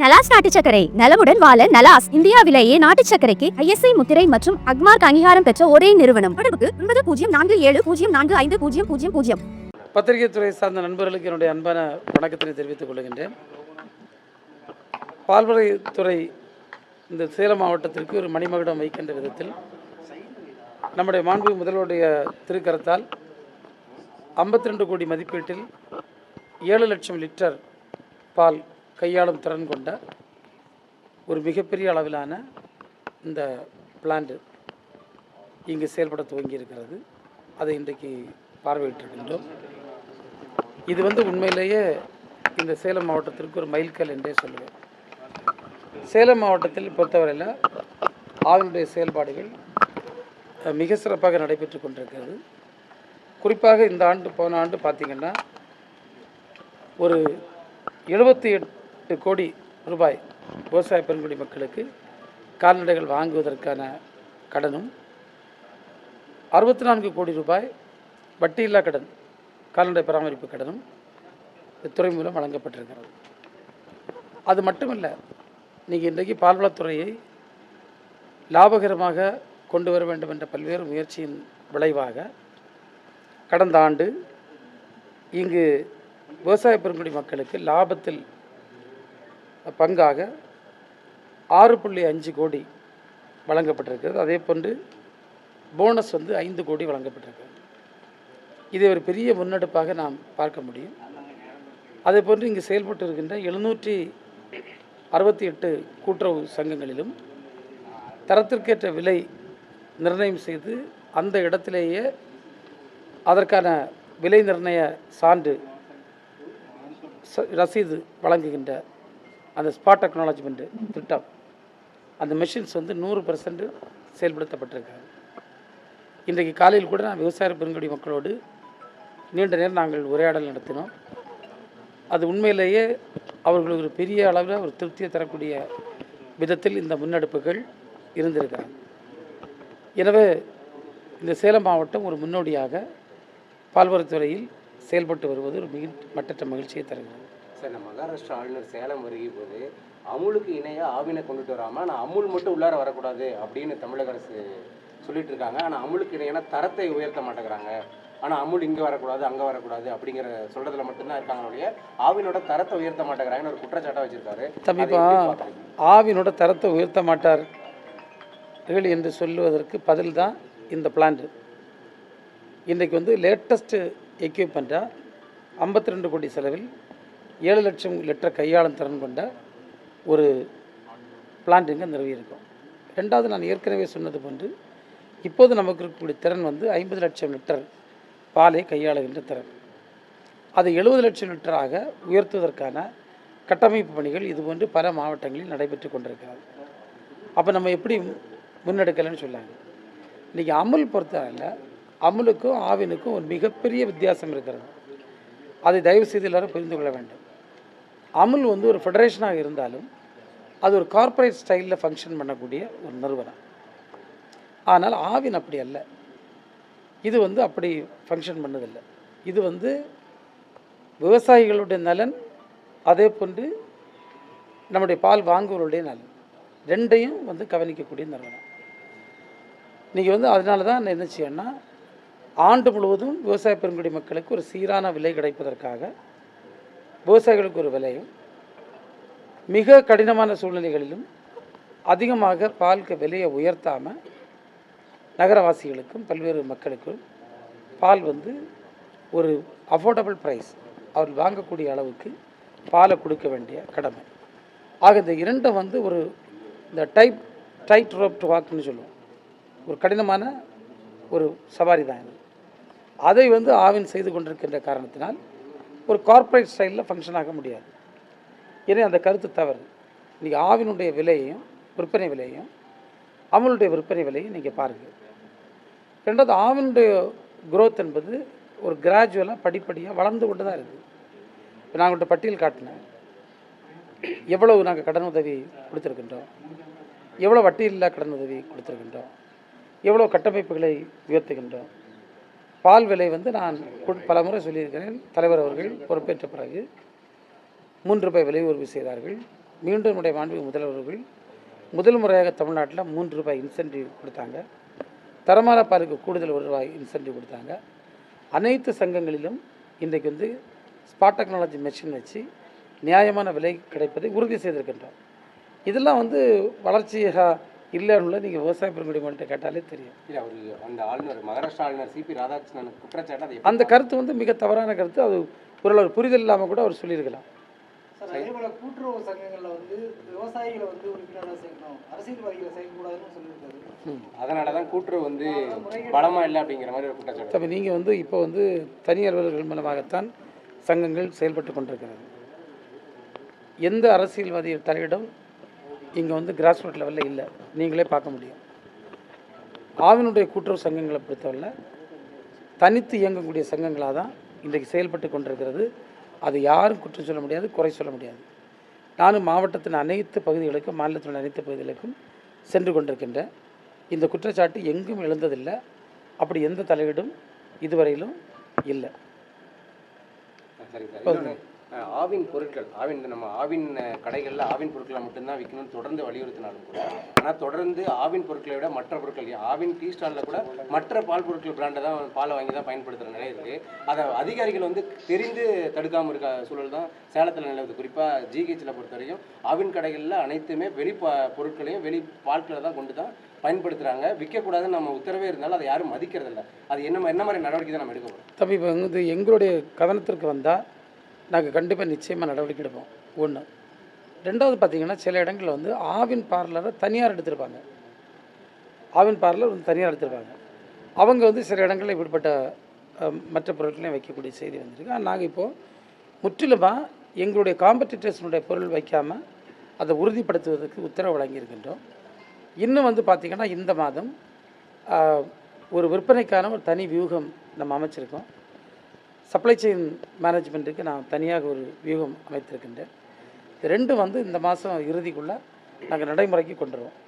நலாஸ் நாட்டு சர்க்கரை நலமுடன் வாழ நலாஸ் இந்தியாவிலேயே நாட்டு சர்க்கரைக்கு ISI முத்திரை மற்றும் அக்மார்க் அங்கீகாரம் பெற்ற ஒரே நிறுவனம். தொடர்புக்கு 9047050000. பத்திரிகை துறை சார்ந்த நண்பர்களுக்கு என்னுடைய அன்பான வணக்கத்தினை தெரிவித்துக் கொள்கின்றேன். பால்வளை துறை இந்த சேலம் மாவட்டத்திற்கு ஒரு மணிமகுடம் வைக்கின்ற விதத்தில் நம்முடைய மாண்பு முதல்வருடைய திருக்கரத்தால் 52 கோடி மதிப்பீட்டில் 7 லட்சம் லிட்டர் பால் கையாளும் திறன் கொண்ட ஒரு மிகப்பெரிய அளவிலான இந்த பிளான்ட் இங்கு செயல்பட துவங்கி இருக்கிறது. அதை இன்றைக்கு பார்வையிட்டிருக்கின்றோம். இது உண்மையிலேயே இந்த சேலம் மாவட்டத்திற்கு ஒரு மைல்கல் என்றே சொல்லுவேன். சேலம் மாவட்டத்தில் பொறுத்தவரையில் ஆவினுடைய செயல்பாடுகள் மிக சிறப்பாக நடைபெற்று கொண்டிருக்கிறது. குறிப்பாக இந்த ஆண்டு போன ஆண்டு பார்த்திங்கன்னா ஒரு 78 கோடி ரூபாய் விவசாய பெருங்குடி மக்களுக்கு கால்நடைகள் வாங்குவதற்கான கடனும் 64 கோடி ரூபாய் வட்டியில்லா கடன் கால்நடை பராமரிப்பு கடனும் துறை மூலம் வழங்கப்பட்டிருக்கிறது. அது மட்டுமல்ல, நீங்கள் இன்றைக்கு பால்வளத்துறையை லாபகரமாக கொண்டு வர வேண்டும் என்ற பல்வேறு முயற்சியின் விளைவாக கடந்த ஆண்டு இங்கு விவசாய பெருங்குடி மக்களுக்கு லாபத்தில் பங்காக 6.5 கோடி வழங்கப்பட்டிருக்கிறது. அதே போன்று போனஸ் 5 கோடி வழங்கப்பட்டிருக்கிறது. இதை ஒரு பெரிய முன்னெடுப்பாக நாம் பார்க்க முடியும். அதே போன்று இங்கு செயல்பட்டு இருக்கின்ற 768 கூட்டுறவு சங்கங்களிலும் தரத்திற்கேற்ற விலை நிர்ணயம் செய்து அந்த இடத்திலேயே அதற்கான விலை நிர்ணய சான்று ரசீது வழங்குகின்ற அந்த ஸ்பாட் அக்னாலஜ்மெண்ட் திட்டம், அந்த மெஷின்ஸ் 100% செயல்படுத்தப்பட்டிருக்கிறது. இன்றைக்கு காலையில் கூட நான் விவசாய பெருங்குடி மக்களோடு நீண்ட நேரம் நாங்கள் உரையாடல் நடத்தினோம். அது உண்மையிலேயே அவர்களுக்கு ஒரு பெரிய அளவில் ஒரு திருப்தியை தரக்கூடிய விதத்தில் இந்த முன்னெடுப்புகள் இருந்திருக்கிறது. எனவே இந்த சேலம் மாவட்டம் ஒரு முன்னோடியாக பால்வளத்துறையில் செயல்பட்டு வருவது ஒரு மட்டற்ற மகிழ்ச்சியை தருகிறது. சார், நம்ம மகாராஷ்டிரா ஆளுநர் சேலம் வருகை போது அமுலுக்கு இணையாக ஆவினை கொண்டுட்டு வராமல் ஆனால் அமுல் மட்டும் உள்ளார வரக்கூடாது அப்படின்னு தமிழக அரசு சொல்லிட்டு இருக்காங்க. ஆனால் அமுலுக்கு இணையான தரத்தை உயர்த்த மாட்டேங்கிறாங்க. ஆனால் அமுல் இங்கே வரக்கூடாது அங்கே வரக்கூடாது அப்படிங்கிற சொல்கிறதுல மட்டும்தான் இருக்காங்க. ஆவினோட தரத்தை உயர்த்த மாட்டேங்கிறாங்கன்னு ஒரு குற்றச்சாட்டாக வச்சுருக்காரு. கண்டிப்பாக ஆவினோட தரத்தை உயர்த்த மாட்டார்கள் என்று சொல்லுவதற்கு பதில் தான் இந்த பிளான்ட். இன்றைக்கு லேட்டஸ்ட்டு எக்யூப்மெண்ட்டாக 52 கோடி செலவில் 7 லட்சம் லிட்டர் கையாளும் திறன் கொண்ட ஒரு பிளான்ட் இங்கே நிறுவியிருக்கோம். ரெண்டாவது, நான் ஏற்கனவே சொன்னது போன்று இப்போது நமக்கு இருக்கக்கூடிய திறன் 50 லட்சம் லிட்டர் பாலை கையாளுகின்ற திறன். அதை 70 லட்சம் லிட்டராக உயர்த்துவதற்கான கட்டமைப்பு பணிகள் இதுபோன்று பல மாவட்டங்களில் நடைபெற்று கொண்டிருக்கிறது. அப்போ நம்ம எப்படி முன்னெடுக்கலைன்னு சொல்லாங்க. இன்றைக்கி அமுல் பொறுத்தவரையில் அமுலுக்கும் ஆவினுக்கும் ஒரு மிகப்பெரிய வித்தியாசம் இருக்கிறது. அதை தயவு செய்து எல்லோரும் புரிந்து கொள்ள வேண்டும். அமுல் ஒரு ஃபெடரேஷனாக இருந்தாலும் அது ஒரு கார்ப்பரேட் ஸ்டைலில் ஃபங்க்ஷன் பண்ணக்கூடிய ஒரு நிறுவனம். ஆனால் ஆவின் அப்படி அல்ல. இது அப்படி ஃபங்க்ஷன் பண்ணதில்லை. இது விவசாயிகளுடைய நலன், அதே போன்று நம்முடைய பால் வாங்குவர்களுடைய நலன், ரெண்டையும் கவனிக்கக்கூடிய நிறுவனம். இன்றைக்கி அதனால தான் என்ன செய்யணும்னா, ஆண்டு முழுவதும் விவசாய பெருங்குடி மக்களுக்கு ஒரு சீரான விலை கிடைப்பதற்காக விவசாயிகளுக்கு ஒரு விலையும், மிக கடினமான சூழ்நிலைகளிலும் அதிகமாக பாலுக்கு விலையை உயர்த்தாமல் நகரவாசிகளுக்கும் பல்வேறு மக்களுக்கும் பால் ஒரு அஃபோர்டபுள் ப்ரைஸ் அவர்கள் வாங்கக்கூடிய அளவுக்கு பாலை கொடுக்க வேண்டிய கடமை. ஆக இந்த இரண்டும் ஒரு இந்த டைட் ரோப் டு வாக்குன்னு சொல்லுவோம். ஒரு கடினமான ஒரு சவாரி தான் இது. அதை ஆவின் செய்து கொண்டிருக்கின்ற காரணத்தினால் ஒரு கார்ப்பரேட் ஸ்டைலில் ஃபங்க்ஷன் ஆக முடியாது. ஏன்னா அந்த கருத்து தவறு. இன்றைக்கி ஆவினுடைய விலையையும் விற்பனை விலையையும் அமுலுடைய விற்பனை விலையும் நீங்கள் பாருங்கள். ரெண்டாவது, ஆவினுடைய குரோத் என்பது ஒரு கிராஜுவலாக படிப்படியாக வளர்ந்து கொண்டு தான் இருக்குது. இப்போ நான் உங்கள்கிட்ட பட்டியல் காட்டினேன். எவ்வளவு நாங்கள் கடன் உதவி கொடுத்துருக்கின்றோம், எவ்வளோ வட்டியில்லா கடன் உதவி கொடுத்துருக்கின்றோம், எவ்வளோ கட்டமைப்புகளை உயர்த்துகின்றோம். பால் விலை நான் பல முறை சொல்லியிருக்கிறேன். தலைவர் அவர்கள் பொறுப்பேற்ற பிறகு 3 ரூபாய் விலை உயர்வு செய்தார்கள். மீண்டும் நம்முடைய மாண்புமிகு முதல்வர்கள் முதல் முறையாக தமிழ்நாட்டில் 3 ரூபாய் இன்சென்டிவ் கொடுத்தாங்க. தரமான பாலுக்கு கூடுதல் 1 ரூபாய் இன்சென்டிவ் கொடுத்தாங்க. அனைத்து சங்கங்களிலும் இன்றைக்கு வந்து ஸ்பாட் டெக்னாலஜி மெஷின் வச்சு நியாயமான விலை கிடைப்பதை உறுதி செய்திருக்கின்றோம். இதெல்லாம் வந்து வளர்ச்சியாக இல்லைன்னு நீங்கள் விவசாய பெருங்குடிமன்ட்ட கேட்டாலே தெரியும். இல்லை அவர் அந்த ஆளுநர் மகாராஷ்டிரா ஆளுநர் சிபி ராதாகிருஷ்ணன் குற்றச்சாட்டு அது அந்த கருத்து வந்து மிக தவறான கருத்து. அது ஓரளவு புரிதல் இல்லாமல் கூட அவர் சொல்லியிருக்கலாம். சார், அதே போல கூட்டுறவு சங்கங்களில் வந்து விவசாயிகளை வந்து உறுப்பினராக சேர்க்கணும், அரசியல்வாதிகளை சேர்க்கக்கூடாதுன்னு சொல்லியிருக்காரு. அதனால தான் கூட்டுறவு வந்து பலமாக இல்லை அப்படிங்கிற மாதிரி ஒரு குற்றச்சாட்டு. அப்போ நீங்கள் வந்து இப்போ வந்து தனி அலுவலர்கள் மூலமாகத்தான் சங்கங்கள் செயல்பட்டு கொண்டிருக்கிறது. எந்த அரசியல்வாதி தலையிடம் இங்கே வந்து கிராஸ் ரூட் லெவலில் இல்லை, நீங்களே பார்க்க முடியும். ஆவினுடைய கூட்டுறவு சங்கங்களை பொறுத்தவரை தனித்து இயங்கக்கூடிய சங்கங்களாக தான் இன்றைக்கு செயல்பட்டு கொண்டிருக்கிறது. அது யாரும் குற்றம் சொல்ல முடியாது, குறை சொல்ல முடியாது. நானும் மாவட்டத்தின் அனைத்து பகுதிகளுக்கும் மாநிலத்தின் அனைத்து பகுதிகளுக்கும் சென்று கொண்டிருக்கின்றேன். இந்த குற்றச்சாட்டு எங்கும் எழுந்ததில்லை. அப்படி எந்த தலையீடும் இதுவரையிலும் இல்லை. சரி சார், இன்னொன்று ஆவின் பொருட்கள், நம்ம ஆவின் கடைகளில் ஆவின் பொருட்களை மட்டும்தான் விற்கணும்னு தொடர்ந்து வலியுறுத்தினாலும் கூட, ஆனால் தொடர்ந்து ஆவின் பொருட்களை விட மற்ற பொருட்கள், ஆவின் டீ ஸ்டாலில் கூட மற்ற பால் பொருட்கள் பிராண்டை தான் பாலை வாங்கி தான் பயன்படுத்துகிற நிலை இருக்குது. அதை அதிகாரிகள் வந்து தெரிந்து தடுக்காமல் இருக்க சூழல் தான் சேலத்தில் நிலவுது. குறிப்பாக ஜிஹெச்சில் பொறுத்த வரைக்கும் ஆவின் கடைகளில் அனைத்துமே வெளி பொருட்களையும் வெளி பால்களை தான் கொண்டு தான் பயன்படுத்துகிறாங்க. விற்கக்கூடாதுன்னு நம்ம உத்தரவே இருந்தாலும் அதை யாரும் மதிக்கிறதில்ல. அது என்ன மாதிரி நடவடிக்கை தான் நம்ம எடுக்க போகிறோம்? தம்பி, இப்போ வந்து எங்களுடைய கவனத்திற்கு வந்தால் நாங்கள் கண்டிப்பாக நிச்சயமாக நடவடிக்கை எடுப்போம். ஒன்று. ரெண்டாவது பார்த்திங்கன்னா, சில இடங்களில் வந்து ஆவின் பார்லரை தனியார் எடுத்திருப்பாங்க. ஆவின் பார்லர் வந்து தனியார் எடுத்திருப்பாங்க. அவங்க வந்து சில இடங்களில் இப்படிப்பட்ட மற்ற பொருட்களையும் வைக்கக்கூடிய செய்தி வந்திருக்கு. நாங்கள் இப்போது முற்றிலுமாக எங்களுடைய காம்படிட்டர்ஸினுடைய பொருள் வைக்காமல் அதை உறுதிப்படுத்துவதற்கு உத்தரவு வழங்கியிருக்கின்றோம். இன்னும் வந்து பார்த்திங்கன்னா, இந்த மாதம் ஒரு விற்பனைக்கான ஒரு தனி வியூகம் நம்ம அமைச்சிருக்கோம். சப்ளை செயின் மேனேஜ்மெண்ட்டுக்கு நான் தனியாக ஒரு வியூகம் அமைத்திருக்கின்றேன். இது ரெண்டும் வந்து இந்த மாதம் இறுதிக்குள்ளே நாங்கள் நடைமுறைக்கு கொண்டு வருவோம்.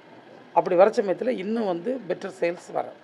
அப்படி வர சமயத்தில் இன்னும் வந்து பெட்டர் சேல்ஸ் வரும்.